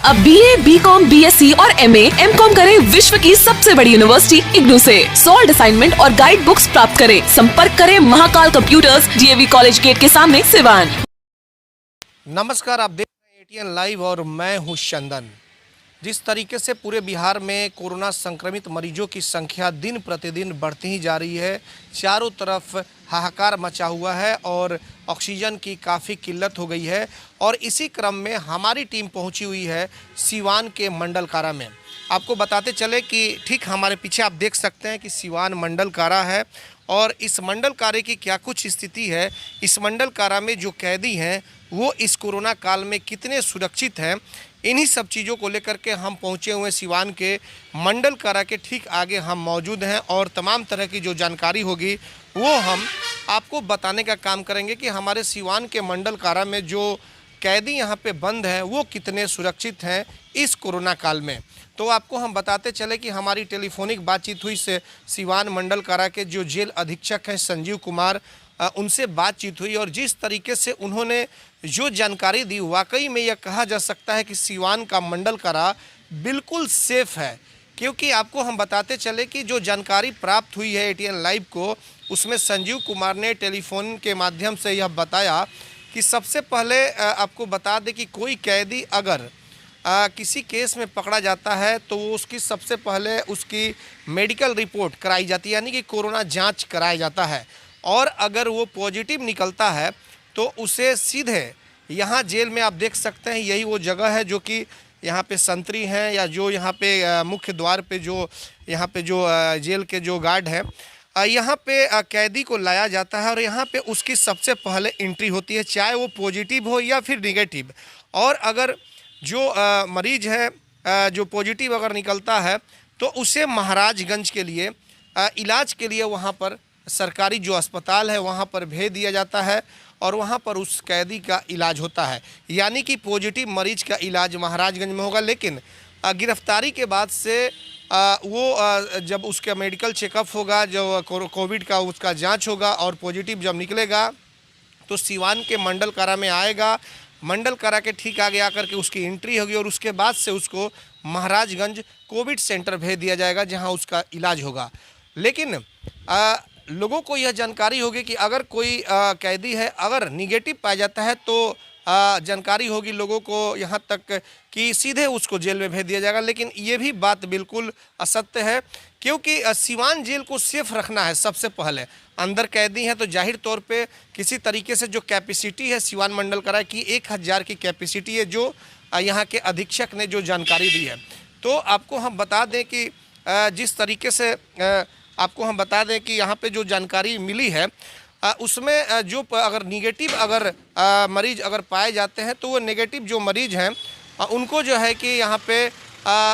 अब BA, BCom, BSc और MA, MCom करें विश्व की सबसे बड़ी यूनिवर्सिटी इग्नू से। सॉल्ड असाइनमेंट और गाइड बुक्स प्राप्त करें। संपर्क करें Mahakal computers, DAV college gate के सामने, सिवान। नमस्कार, आप देख रहे हैं ATN लाइव और मैं हूं चंदन। जिस तरीके से पूरे बिहार में कोरोना संक्रमित मरीजों की संख्या दिन प्रतिदिन बढ़ती ही जा रही है, चारों तरफ हाहाकार मचा हुआ है और ऑक्सीजन की काफ़ी किल्लत हो गई है। और इसी क्रम में हमारी टीम पहुंची हुई है सिवान के मंडल कारा में। आपको बताते चले कि ठीक हमारे पीछे आप देख सकते हैं कि सिवान मंडल कारा है और इस मंडल कारे की क्या कुछ स्थिति है, इस मंडल कारा में जो कैदी हैं वो इस कोरोना काल में कितने सुरक्षित हैं, इन्हीं सब चीज़ों को लेकर के हम पहुंचे हुए सिवान के मंडल कारा के ठीक आगे हम मौजूद हैं और तमाम तरह की जो जानकारी होगी वो हम आपको बताने का काम करेंगे कि हमारे सिवान के मंडल कारा में जो कैदी यहाँ पे बंद हैं वो कितने सुरक्षित हैं इस कोरोना काल में। तो आपको हम बताते चले कि हमारी टेलीफोनिक बातचीत हुई से सिवान मंडल कारा के जो जेल अधीक्षक हैं संजीव कुमार, उनसे बातचीत हुई और जिस तरीके से उन्होंने जो जानकारी दी, वाकई में यह कहा जा सकता है कि सिवान का मंडल कारा बिल्कुल सेफ है। क्योंकि आपको हम बताते चले कि जो जानकारी प्राप्त हुई है ATN लाइव को, उसमें संजीव कुमार ने टेलीफोन के माध्यम से यह बताया कि सबसे पहले आपको बता दें कि कोई कैदी अगर किसी केस में पकड़ा जाता है तो वो उसकी सबसे पहले उसकी मेडिकल रिपोर्ट कराई जाती है, यानी कि कोरोना जांच कराया जाता है। और अगर वो पॉजिटिव निकलता है तो उसे सीधे यहाँ जेल में आप देख सकते हैं, यही वो जगह है जो कि यहाँ पे संतरी हैं या जो यहाँ पे मुख्य द्वार पे जो यहाँ पे जो जेल के जो गार्ड हैं, यहाँ पे कैदी को लाया जाता है और यहाँ पे उसकी सबसे पहले एंट्री होती है, चाहे वो पॉजिटिव हो या फिर निगेटिव। और अगर जो मरीज है जो पॉजिटिव अगर निकलता है तो उसे महाराजगंज के लिए इलाज के लिए वहाँ पर सरकारी जो अस्पताल है वहाँ पर भेज दिया जाता है और वहाँ पर उस कैदी का इलाज होता है। यानी कि पॉजिटिव मरीज का इलाज महाराजगंज में होगा, लेकिन गिरफ्तारी के बाद से वो जब उसका मेडिकल चेकअप होगा, जो कोविड का उसका जांच होगा और पॉजिटिव जब निकलेगा तो सिवान के मंडल कारा में आएगा। मंडल कारा के ठीक आगे आकर के उसकी एंट्री होगी और उसके बाद से उसको महाराजगंज कोविड सेंटर भेज दिया जाएगा जहां उसका इलाज होगा। लेकिन लोगों को यह जानकारी होगी कि अगर कोई कैदी है अगर निगेटिव पाया जाता है तो जानकारी होगी लोगों को यहाँ तक कि सीधे उसको जेल में भेज दिया जाएगा। लेकिन ये भी बात बिल्कुल असत्य है, क्योंकि सिवान जेल को सेफ रखना है। सबसे पहले अंदर कैदी हैं तो जाहिर तौर पे किसी तरीके से जो कैपेसिटी है सिवान मंडल कारा की 1000 की कैपेसिटी है, जो यहाँ के अधीक्षक ने जो जानकारी दी है। तो आपको हम बता दें कि जिस तरीके से आपको हम बता दें कि यहाँ पे जो जानकारी मिली है उसमें जो अगर निगेटिव अगर मरीज अगर पाए जाते हैं तो वो नेगेटिव जो मरीज हैं उनको जो है कि यहाँ पे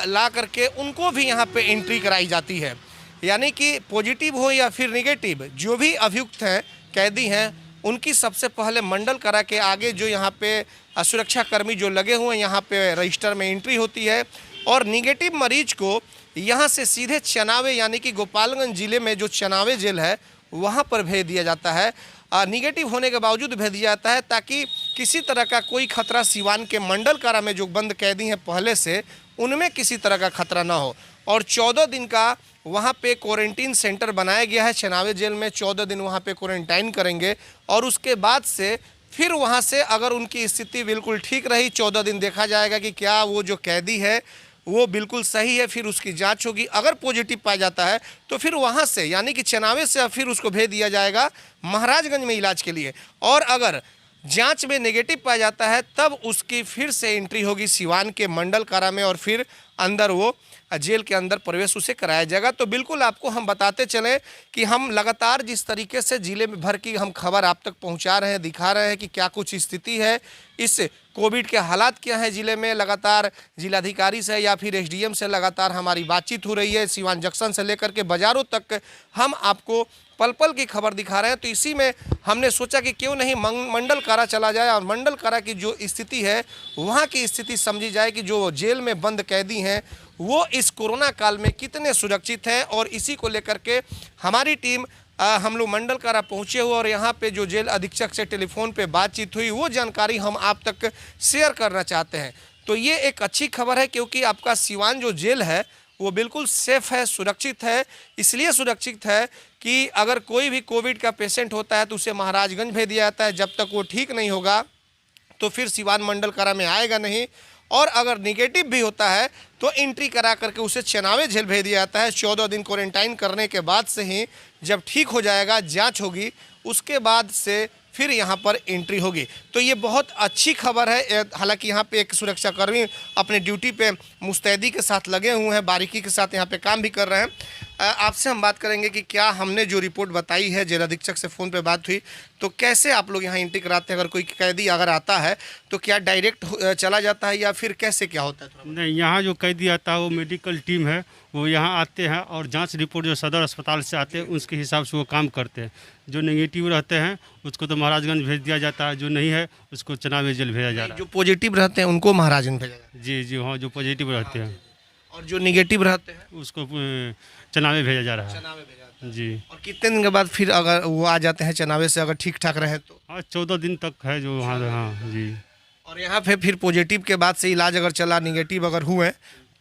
ला करके उनको भी यहाँ पे एंट्री कराई जाती है। यानी कि पॉजिटिव हो या फिर निगेटिव, जो भी अभियुक्त हैं कैदी हैं उनकी सबसे पहले मंडल कारा के आगे जो यहाँ पे सुरक्षा कर्मी जो लगे हुए हैं यहाँ पे रजिस्टर में एंट्री होती है और निगेटिव मरीज को यहाँ से सीधे चनावे यानी कि गोपालगंज ज़िले में जो चनावे जेल है वहाँ पर भेज दिया जाता है। निगेटिव होने के बावजूद भेज दिया जाता है ताकि किसी तरह का कोई खतरा सिवान के मंडल कारा में जो बंद कैदी हैं पहले से, उनमें किसी तरह का खतरा ना हो। और 14 दिन का वहाँ पे क्वारंटीन सेंटर बनाया गया है चनावे जेल में। 14 दिन वहाँ पे क्वारंटाइन करेंगे और उसके बाद से फिर वहाँ से अगर उनकी स्थिति बिल्कुल ठीक रही, 14 दिन देखा जाएगा कि क्या वो जो कैदी है वो बिल्कुल सही है, फिर उसकी जांच होगी। अगर पॉजिटिव पाया जाता है तो फिर वहाँ से यानी कि चनावे से फिर उसको भेज दिया जाएगा महाराजगंज में इलाज के लिए। और अगर जांच में नेगेटिव पाया जाता है तब उसकी फिर से एंट्री होगी सिवान के मंडल कारा में और फिर अंदर वो जेल के अंदर प्रवेश उसे कराया जाएगा। तो बिल्कुल आपको हम बताते चलें कि हम लगातार जिस तरीके से ज़िले में भर की हम खबर आप तक पहुंचा रहे हैं, दिखा रहे हैं कि क्या कुछ स्थिति है, इस कोविड के हालात क्या हैं ज़िले में। लगातार जिलाधिकारी से या फिर SDM से लगातार हमारी बातचीत हो रही है। सिवान जंक्शन से लेकर के बाज़ारों तक हम आपको पल पल की खबर दिखा रहे हैं। तो इसी में हमने सोचा कि क्यों नहीं मंडल कारा चला जाए और मंडल कारा की जो स्थिति है वहाँ की स्थिति समझी जाए कि जो जेल में बंद कैदी हैं वो इस कोरोना काल में कितने सुरक्षित हैं। और इसी को लेकर के हमारी टीम हम लोग मंडल कारा पहुँचे हुए और यहाँ पे जो जेल अधीक्षक से टेलीफोन पे बातचीत हुई वो जानकारी हम आप तक शेयर करना चाहते हैं। तो ये एक अच्छी खबर है, क्योंकि आपका सिवान जो जेल है वो बिल्कुल सेफ है, सुरक्षित है। इसलिए सुरक्षित है कि अगर कोई भी कोविड का पेशेंट होता है तो उसे महाराजगंज भेज दिया जाता है। जब तक वो ठीक नहीं होगा तो फिर सिवान मंडल कारा में आएगा नहीं, और अगर निगेटिव भी होता है तो एंट्री करा करके उसे चनावे जेल भेज दिया जाता है। 14 दिन क्वारंटाइन करने के बाद से ही जब ठीक हो जाएगा, जांच होगी, उसके बाद से फिर यहाँ पर एंट्री होगी। तो ये बहुत अच्छी खबर है। हालांकि यहाँ पे एक सुरक्षाकर्मी अपने ड्यूटी पे मुस्तैदी के साथ लगे हुए हैं, बारीकी के साथ यहाँ पे काम भी कर रहे हैं। आपसे हम बात करेंगे कि क्या हमने जो रिपोर्ट बताई है, जेल अधीक्षक से फ़ोन पे बात हुई, तो कैसे आप लोग यहाँ एंट्री कराते हैं? अगर कोई कैदी अगर आता है तो क्या डायरेक्ट चला जाता है या फिर कैसे क्या होता है? नहीं, यहाँ जो कैदी आता है वो मेडिकल टीम है, वो यहाँ आते हैं और जांच रिपोर्ट जो सदर अस्पताल से आते हैं उसके हिसाब से वो काम करते हैं। जो नेगेटिव रहते हैं उसको तो महाराजगंज भेज दिया जाता है, जो नहीं है उसको चनावे जेल भेजा जा रहा है। जो पॉजिटिव रहते हैं उनको महाराजगंज भेजा जाता है? जी जी हाँ, जो पॉजिटिव रहते हैं। और जो निगेटिव रहते हैं उसको चनावे भेजा जा रहा है। चनावे भेजा जाता है। जी। और कितने दिन के बाद फिर अगर वो आ जाते हैं चनावे से, अगर ठीक ठाक रहे तो? हाँ, 14 दिन तक है जो वहाँ। हाँ जी। और यहाँ पे फिर पॉजिटिव के बाद से इलाज अगर चला, निगेटिव अगर हुए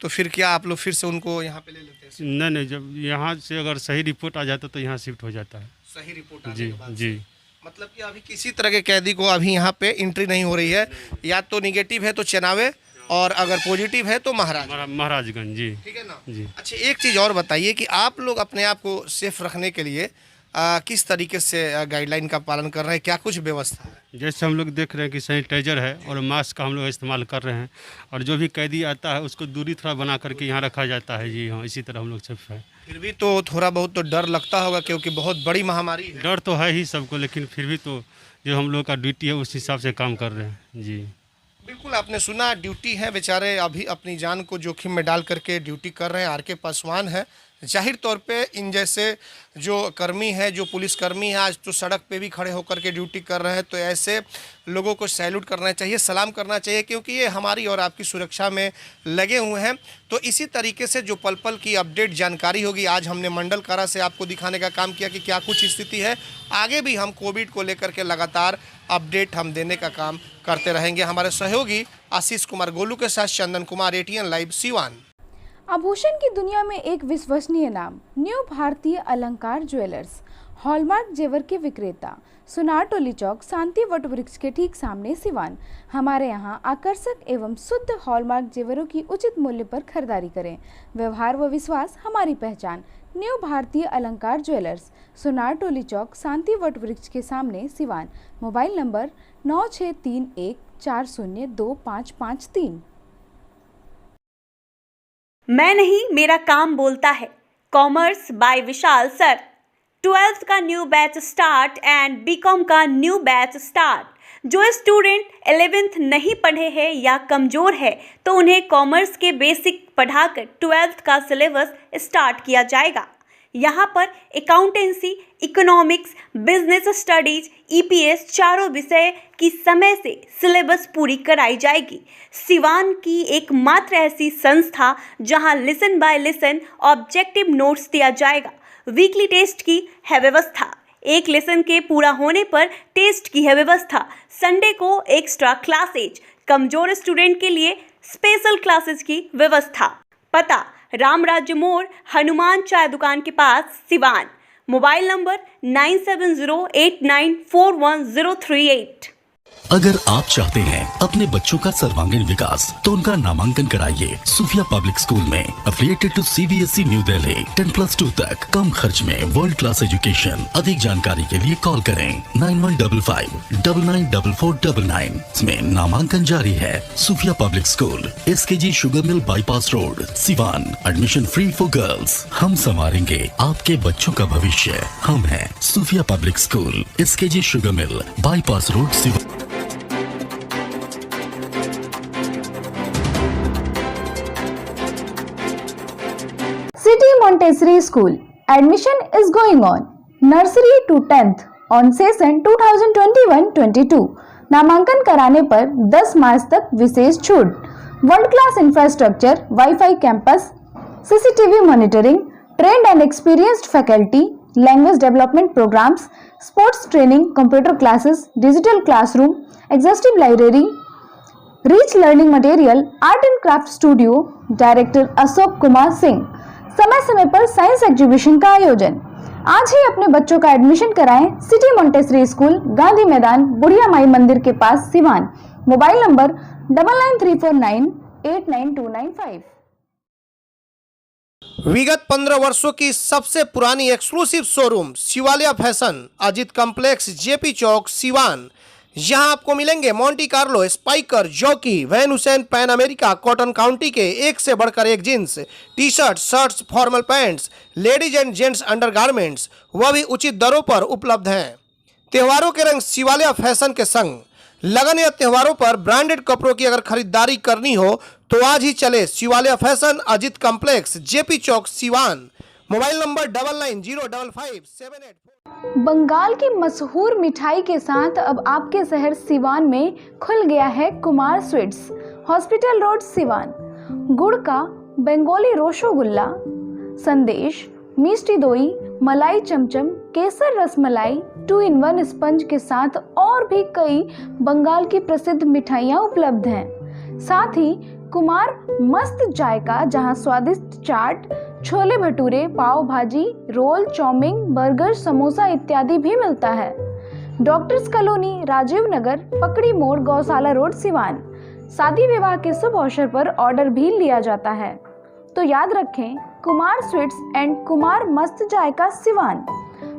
तो फिर क्या आप लोग फिर से उनको यहाँ पे ले लेते हैं? नहीं, जब यहाँ से अगर सही रिपोर्ट आ जाता तो यहाँ शिफ्ट हो जाता है। सही रिपोर्ट आने जी के बाद जी। मतलब कि अभी किसी तरह के कैदी को अभी यहाँ पे एंट्री नहीं हो रही है, या तो निगेटिव है तो चनावे, और अगर पॉजिटिव है तो महाराजगंज। जी ठीक है ना जी। अच्छा, एक चीज़ और बताइए कि आप लोग अपने आप को सेफ रखने के लिए किस तरीके से गाइडलाइन का पालन कर रहे हैं? क्या कुछ व्यवस्था है? जैसे हम लोग देख रहे हैं कि सैनिटाइजर है और मास्क का हम लोग इस्तेमाल कर रहे हैं, और जो भी कैदी आता है उसको दूरी थोड़ा बना करके यहाँ रखा जाता है। जी हाँ, इसी तरह हम लोग सेफ है। फिर भी तो थोड़ा बहुत तो डर लगता होगा, क्योंकि बहुत बड़ी महामारी है। डर तो है ही सबको, लेकिन फिर भी तो जो हम लोग का ड्यूटी है उस हिसाब से काम कर रहे हैं। जी बिल्कुल, आपने सुना, ड्यूटी है, बेचारे अभी अपनी जान को जोखिम में डाल करके ड्यूटी कर रहे हैं। आर.के. पासवान है। जाहिर तौर पे इन जैसे जो कर्मी है, जो पुलिसकर्मी है, आज तो सड़क पे भी खड़े होकर के ड्यूटी कर रहे हैं, तो ऐसे लोगों को सैल्यूट करना चाहिए, सलाम करना चाहिए, क्योंकि ये हमारी और आपकी सुरक्षा में लगे हुए हैं। तो इसी तरीके से जो पल पल की अपडेट जानकारी होगी, आज हमने मंडल कारा से आपको दिखाने का काम किया कि क्या कुछ स्थिति है। आगे भी हम कोविड को लेकर के लगातार अपडेट हम देने का काम करते रहेंगे। हमारे सहयोगी आशीष कुमार गोलू के साथ चंदन कुमार, ATN लाइव, सिवान। आभूषण की दुनिया में एक विश्वसनीय नाम, न्यू भारतीय अलंकार ज्वेलर्स, हॉलमार्क जेवर के विक्रेता, सुनार टोली चौक, शांति वट वृक्ष के ठीक सामने, सिवान। हमारे यहाँ आकर्षक एवं शुद्ध हॉलमार्क जेवरों की उचित मूल्य पर खरीदारी करें। व्यवहार व विश्वास हमारी पहचान। न्यू भारतीय अलंकार ज्वेलर्स, सुनार टोली चौक, शांति वट वृक्ष के सामने, सिवान। Mobile number 9631402553। मैं नहीं, मेरा काम बोलता है। Commerce by Vishal sir. 12th का new batch start and B Com का न्यू बैच स्टार्ट। जो स्टूडेंट 11th नहीं पढ़े हैं या कमज़ोर है तो उन्हें कॉमर्स के बेसिक पढ़ाकर 12th का सिलेबस स्टार्ट किया जाएगा। यहाँ पर accountancy, economics, business studies, EPS चारों विषय की समय से सिलेबस पूरी कराई जाएगी। सिवान की एकमात्र ऐसी संस्था जहाँ lesson by lesson objective notes दिया जाएगा। वीकली टेस्ट की है व्यवस्था। एक लेसन के पूरा होने पर टेस्ट की है व्यवस्था। संडे को एक्स्ट्रा क्लासेज, कमजोर स्टूडेंट के लिए स्पेशल क्लासेज की व्यवस्था। पता राम राज्य मोड़, हनुमान चाय दुकान के पास, सिवान। Mobile number 9708941038। अगर आप चाहते हैं अपने बच्चों का सर्वांगीण विकास तो उनका नामांकन कराइए सूफिया पब्लिक स्कूल में, affiliated to CBSE New Delhi. 10+2 तक कम खर्च में वर्ल्ड क्लास एजुकेशन। अधिक जानकारी के लिए कॉल करें 9155994499। इसमें नामांकन जारी है। Sufia public school, SKG sugar mill bypass road, Siwan. Admission free for girls. हम संवारेंगे आपके बच्चों का भविष्य। हम हैं Sufia public school, SKG sugar mill bypass road, Siwan. City Montessori School. Admission is going on. Nursery to 10th on session 2021-22. नामांकन कराने पर 10 मार्च तक विशेष छूट। World class infrastructure, wifi campus, CCTV monitoring, trained and experienced faculty, language development programs, sports training, computer classes, digital classroom, exhaustive library, rich learning material, art and craft studio, director Ashok Kumar Singh. समय समय पर science exhibition का आयोजन। आज ही अपने बच्चों का admission कराएं सिटी मोंटेसरी स्कूल, गांधी मैदान, बुढ़िया माई मंदिर के पास, सिवान। Mobile number 9934989295। विगत 15 वर्षों की सबसे पुरानी exclusive showroom Shivaliya fashion, Ajit complex, JP Chowk, Siwan. यहाँ आपको मिलेंगे Monte Carlo, Spykar, Jockey, Van Heusen, Pan America, Cotton County के एक से बढ़कर एक jeans, T shirt, shirts, formal pants, ladies and gents undergarments, वह भी उचित दरों पर उपलब्ध हैं। त्योहारों के रंग शिवालिया फैशन के संग। लगन या त्योहारों पर ब्रांडेड कपड़ों की अगर खरीदारी करनी हो तो आज ही चले Shivaliya fashion, Ajit complex, JP Chowk, Siwan. Mobile number 99055784। Bengal की मशहूर मिठाई के साथ अब आपके शहर सिवान में खुल गया है Kumar sweets, hospital road, Siwan. गुड़ का बंगाली रसगुल्ला, संदेश, मिष्टी दोई, मलाई चमचम, केसर रसमलाई, 2-in-1 स्पंज के साथ और भी कई बंगाल की प्रसिद्ध मिठाइयाँ उपलब्ध हैं। साथ ही कुमार मस्त जायका, जहां स्वादिष्ट चाट, छोले भटूरे, पाव भाजी, रोल, चाउमीन, बर्गर, समोसा इत्यादि भी मिलता है। डॉक्टर्स कॉलोनी, राजीव नगर, पकड़ी मोड़, गौशाला रोड, सिवान। शादी विवाह के शुभ अवसर पर ऑर्डर भी लिया जाता है। तो याद रखें, कुमार स्वीट्स एंड कुमार मस्त जायका, सिवान।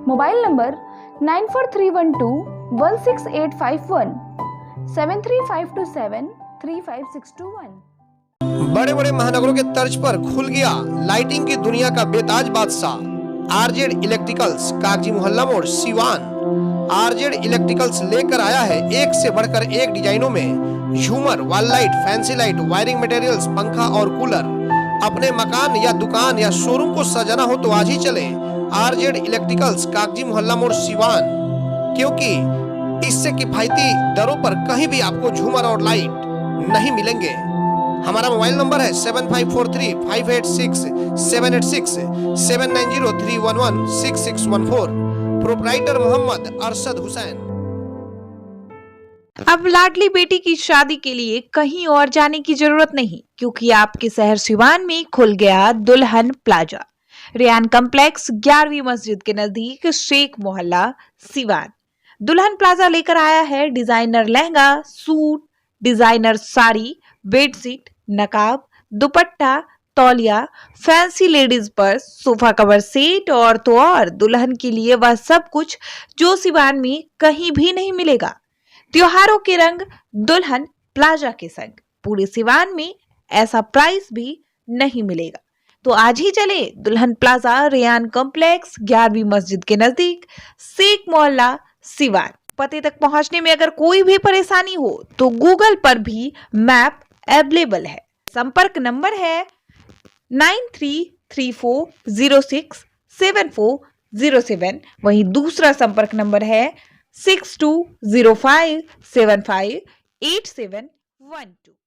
Mobile number 9431216851, 7352735621। बड़े बड़े महानगरों के तर्ज पर खुल गया लाइटिंग की दुनिया का बेताज बादशाह आरजेड इलेक्ट्रिकल्स, कागजी मोहल्ला मोड़, सिवान। आरजेड इलेक्ट्रिकल्स लेकर आया है एक से बढ़कर एक डिजाइनों में झूमर, wall light, fancy light, wiring materials, पंखा और कूलर। अपने मकान या दुकान या शोरूम को सजाना हो तो आज ही चले आरजेड इलेक्ट्रिकल्स, कागजी मोहल्ला मोड़, सिवान, क्योंकि इससे किफायती दरों पर कहीं भी आपको झूमर और लाइट नहीं मिलेंगे। हमारा मोबाइल नंबर है 7543586786, 7903116614। प्रोप्राइटर मोहम्मद अरशद हुसैन। अब लाडली बेटी की शादी के लिए कहीं और जाने की जरूरत नहीं, क्योंकि आपके शहर सिवान में खुल गया दुल्हन प्लाजा। रेयान कॉम्प्लेक्स, 11वीं मस्जिद के नजदीक, शेख मोहल्ला, सिवान। दुल्हन प्लाजा लेकर आया है designer lehenga, suit, designer sari, bedsheet, नकाब, दुपट्टा, तौलिया, fancy ladies purse, sofa cover set और तो और दुल्हन के लिए वह सब कुछ जो सिवान में कहीं भी नहीं मिलेगा। त्योहारों के रंग दुल्हन प्लाजा के संग। पूरे सिवान में ऐसा प्राइस भी नहीं मिलेगा। तो आज ही चले दुल्हन प्लाजा, रेयान कॉम्प्लेक्स, 11वीं मस्जिद के नजदीक, शेख मोहल्ला, सिवान। पते तक पहुंचने में अगर कोई भी परेशानी हो तो गूगल पर भी मैप अवेलेबल है। संपर्क नंबर है 9334067407। वहीं दूसरा संपर्क नंबर है 6205758712।